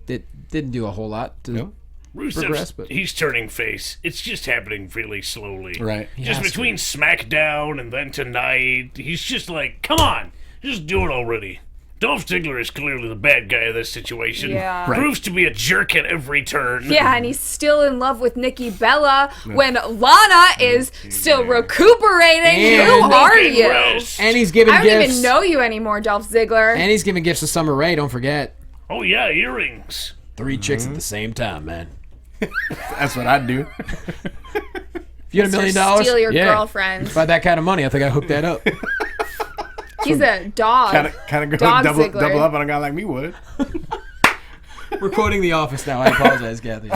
It didn't do a whole lot to progress, Rusev's, but he's turning face. It's just happening really slowly. Right. Just has between SmackDown and then tonight, he's just like, come on, just do it already. Dolph Ziggler is clearly the bad guy of this situation. Yeah. Right. Proves to be a jerk at every turn. Yeah, and he's still in love with Nikki Bella when Lana is still recuperating. And- Who are Broken you? rest. and he's giving I don't gifts. even know you anymore, Dolph Ziggler. And he's giving gifts to Summer Rae. Don't forget. Oh yeah, earrings. 3 chicks at the same time, man. That's what I'd do. If you had $1 million, steal your yeah. girlfriend. If I had that kind of money, I think I hooked that up. He's a dog. kind of go Dog double Ziggler. up on a guy like me would. We're quoting The Office now. I apologize, Kathy.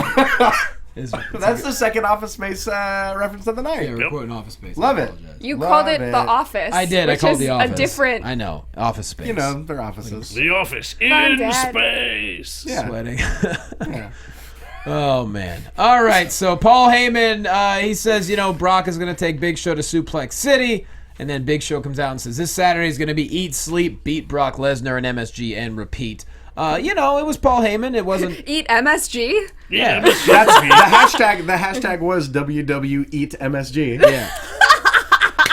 That's the second Office Space reference of the night. Yeah, we're quoting Office Space. Love I it. apologize. You Love called it it. The Office. I did. I which called is The Office. a different. I know. Office Space. You know, they're offices. The Office Fun, in Dad. space. Yeah. Sweating. Yeah. Oh, man. All right. So Paul Heyman, he says, Brock is going to take Big Show to Suplex City. And then Big Show comes out and says, this Saturday is going to be Eat, Sleep, Beat Brock Lesnar and MSG and repeat. It was Paul Heyman. It wasn't. Eat MSG? Yeah. That's the hashtag was WWEatMSG. Yeah.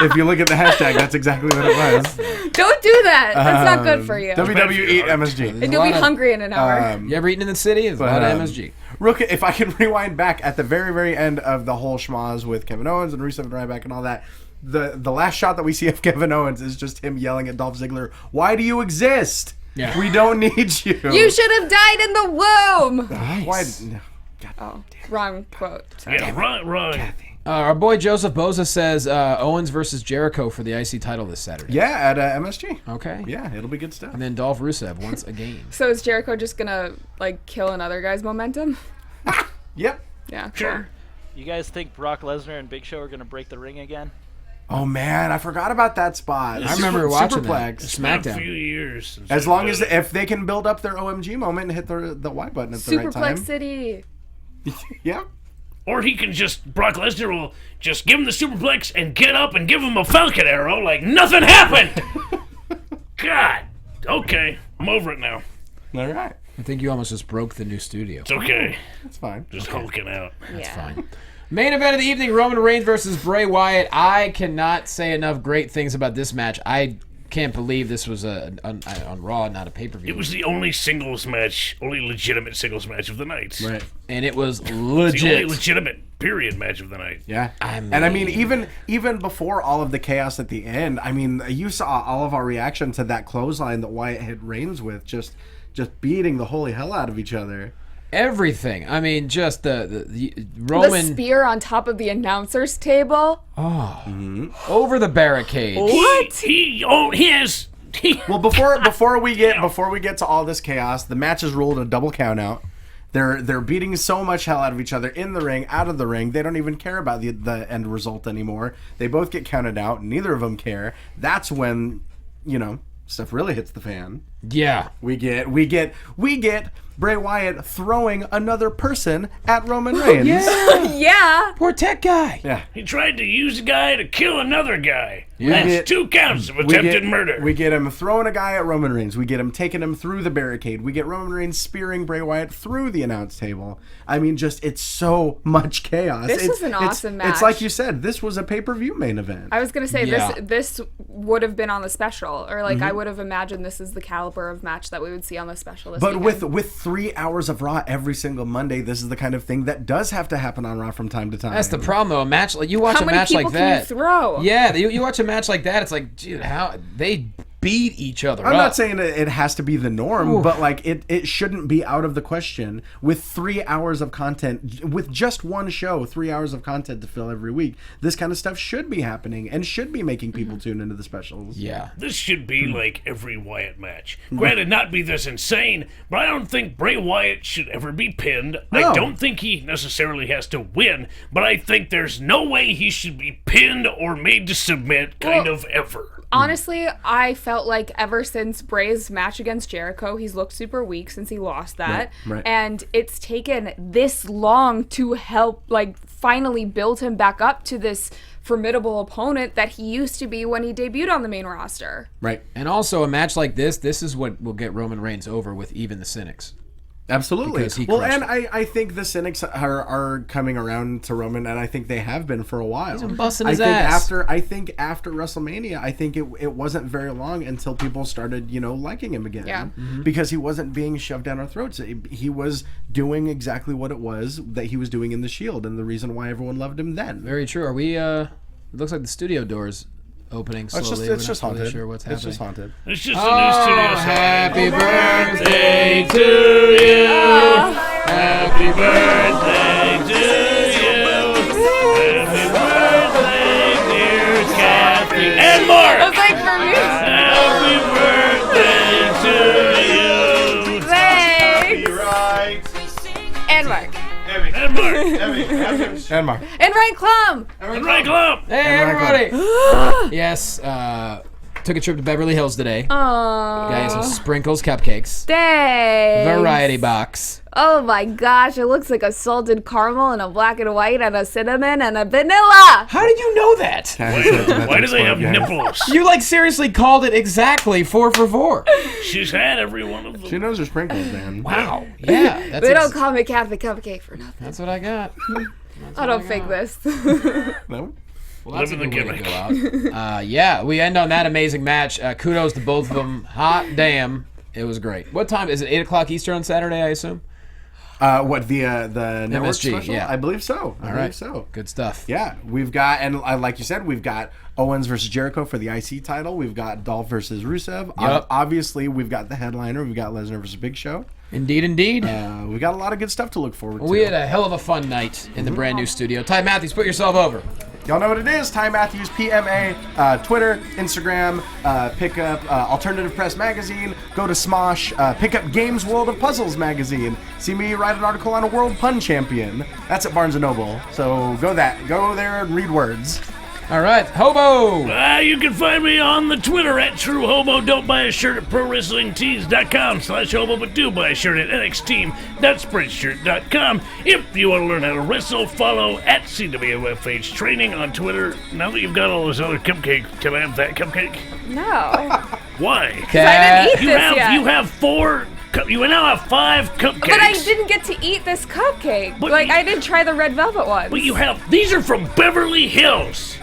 If you look at the hashtag, that's exactly what it was. Don't do that. That's not good for you. WWEatMSG. And you'll be hungry in an hour. You ever eaten in the city? It's a lot of MSG. Rook, if I can rewind back at the very, very end of the whole schmoz with Kevin Owens and Rusev and Ryback and all that, the last shot that we see of Kevin Owens is just him yelling at Dolph Ziggler, "Why do you exist? Yeah. We don't need you." You should have died in the womb. Why? No. Oh, wrong quote. Sorry. Yeah, right. Our boy Joseph Boza says Owens versus Jericho for the IC title this Saturday. Yeah, at MSG. Okay. Yeah, it'll be good stuff. And then Dolph Rusev once again. So is Jericho just gonna kill another guy's momentum? Yep. Yeah. Sure. You guys think Brock Lesnar and Big Show are going to break the ring again? Oh man, I forgot about that spot. I remember watching that. Superplex. It's been a few SmackDown. years since As I've long done as it. if they can build up their OMG moment and hit the Y button at the right time. Superplex City. Yeah. Or he can Brock Lesnar will just give him the superplex and get up and give him a Falcon Arrow like nothing happened. God. Okay. I'm over it now. All right. I think you almost just broke the new studio. It's okay. That's fine. Just hulking out. That's Yeah. fine. Main event of the evening, Roman Reigns versus Bray Wyatt. I cannot say enough great things about this match. I can't believe this was on Raw, not a pay-per-view. It was the only only legitimate singles match of the night. Right. And it was The only legit. legitimate period match of the night. Yeah. I Even before all of the chaos at the end, you saw all of our reaction to that clothesline that Wyatt hit Reigns with, just beating the holy hell out of each other. Everything. Just the The Roman spear on top of the announcer's table. over the barricade. What? He has. Well, before we get to all this chaos, the match is ruled a double count out. They're beating so much hell out of each other in the ring, out of the ring. They don't even care about the end result anymore. They both get counted out. Neither of them care. That's when, stuff really hits the fan. Yeah. We get Bray Wyatt throwing another person at Roman Reigns. Yeah. Poor tech guy. Yeah. He tried to use a guy to kill another guy. Yeah. That's 2 counts of attempted murder. We get him throwing a guy at Roman Reigns. We get him taking him through the barricade. We get Roman Reigns spearing Bray Wyatt through the announce table. I mean, it's so much chaos. This was an awesome match. It's like you said, this was a pay-per-view main event. I was going to say, Yeah. this would have been on the special. Or, I would have imagined this is the caliber of match that we would see on the special this But weekend. with 3 hours of Raw every single Monday, this is the kind of thing that does have to happen on Raw from time to time. That's the problem, though. A match like you watch How a many match people like can you that. throw? Yeah, you watch a match like that. It's like, dude, how they beat each other I'm up. not saying it has to be the norm, but it shouldn't be out of the question with 3 hours of content, with just one show, 3 hours of content to fill every week. This kind of stuff should be happening and should be making people tune into the specials. Yeah. This should be like every Wyatt match. Granted, not be this insane, but I don't think Bray Wyatt should ever be pinned. No. I don't think he necessarily has to win, but I think there's no way he should be pinned or made to submit of ever. Honestly, I felt like ever since Bray's match against Jericho, he's looked super weak since he lost that. Right. And it's taken this long to help, finally build him back up to this formidable opponent that he used to be when he debuted on the main roster. Right. And also, a match like this is what will get Roman Reigns over with even the cynics. Absolutely. Because he Well, crushed and I think the cynics are coming around to Roman, and I think they have been for a while. He's been busting I his think ass. after WrestleMania, I think it wasn't very long until people started, liking him again. Yeah. Mm-hmm. Because he wasn't being shoved down our throats. He was doing exactly what it was that he was doing in the Shield, and the reason why everyone loved him then. Very true. Are we? It looks like the studio doors opening slowly. It's just We're not haunted. really sure what's happening. It's just haunted. It's just a new studio song. Happy birthday to you. Happy birthday to you. Happy birthday, dear Cathy. And Mark. That's for me. Happy birthday to you. Thanks. And Mark. And Mark. And Mark. And Ryan Klum. And Ryan Klum. Hey, everybody! Yes, took a trip to Beverly Hills today. Got some sprinkles, cupcakes, Thanks. variety box. Oh my gosh, it looks like a salted caramel and a black and white and a cinnamon and a vanilla. How did you know that? Why do they have nipples? You seriously called it exactly 4 for 4. She's had every one of She them. knows her sprinkles, man. Wow. Yeah, that's They don't call me Kathy Cupcake for nothing. that's what I got. I don't fake this. No? Well, that's a Living good the way to gimmick. go out. Yeah, we end on that amazing match. Kudos to both of them. Hot damn, it was great. What time is it? 8 o'clock Eastern on Saturday, I assume. What the network MSG, special? yeah. I believe so. I All believe right, so. good stuff. Yeah, we've got, and like you said, we've got Owens versus Jericho for the IC title. We've got Dolph versus Rusev. Yep. Obviously, we've got the headliner. We've got Lesnar versus Big Show. Indeed. We've got a lot of good stuff to look forward to. We had a hell of a fun night in the brand new studio. Ty Matthews, put yourself over. Y'all know what it is. Ty Matthews, PMA, Twitter, Instagram, pick up Alternative Press Magazine, go to Smosh, pick up Games World of Puzzles Magazine. See me write an article on a World Pun Champion. That's at Barnes & Noble. So go there and read words. All right, Hobo. You can find me on the Twitter at TrueHobo. Don't buy a shirt at ProWrestlingTees.com/Hobo, but do buy a shirt at NXTeam.Spreadshirt.com. If you want to learn how to wrestle, follow at CWFH Training on Twitter. Now that you've got all those other cupcakes, can I have that cupcake? No. Why? I didn't eat You this have yet. you have 4. You now have 5 cupcakes. But I didn't get to eat this cupcake. But I didn't try the red velvet one. But you have. These are from Beverly Hills.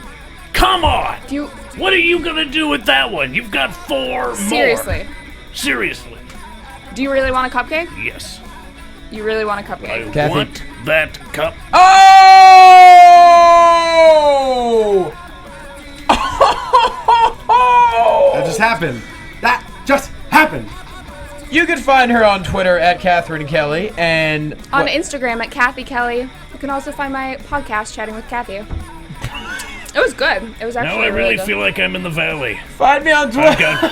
Come on. What are you gonna do with that one? You've got 4 Seriously. more. Seriously. Do you really want a cupcake? Yes. You really want a I cupcake? Kathy. want that cup. Oh! That just happened. That just happened. You can find her on Twitter at Catherine Kelley and On Instagram at Cathy Kelley. You can also find my podcast, Chatting with Cathy. It was good. It was actually Now I really good. feel like I'm in the valley. find me on Twitter. Okay.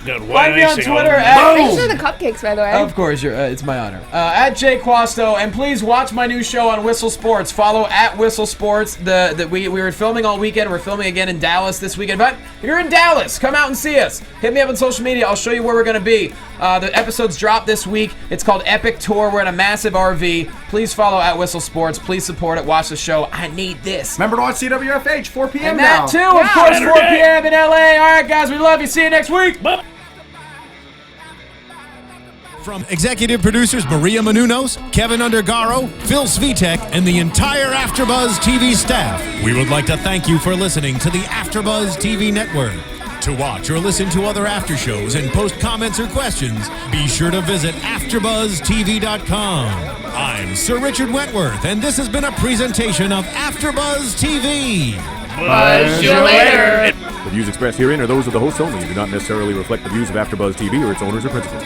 Got white Find me on icing Twitter all at... Thanks for the cupcakes, by the way. Of course, it's my honor. At Jay Quasto, and please watch my new show on Whistle Sports. Follow at Whistle Sports. We were filming all weekend. We're filming again in Dallas this weekend. But if you're in Dallas, come out and see us. Hit me up on social media. I'll show you where we're going to be. The episodes dropped this week. It's called Epic Tour. We're in a massive RV. Please follow at Whistle Sports. Please support it. Watch the show. I need this. Remember to watch CWFH, 4 p.m. And now. that too, of course, 4 p.m. in LA. All right, guys, we love you. See you next week. Bye. From executive producers Maria Menounos, Kevin Undergaro, Phil Svitek, and the entire AfterBuzz TV staff, we would like to thank you for listening to the AfterBuzz TV network. To watch or listen to other after shows and post comments or questions, be sure to visit AfterBuzzTV.com. I'm Sir Richard Wentworth, and this has been a presentation of AfterBuzz TV. Buzz you later. The views expressed herein are those of the hosts only and do not necessarily reflect the views of AfterBuzz TV or its owners or principals.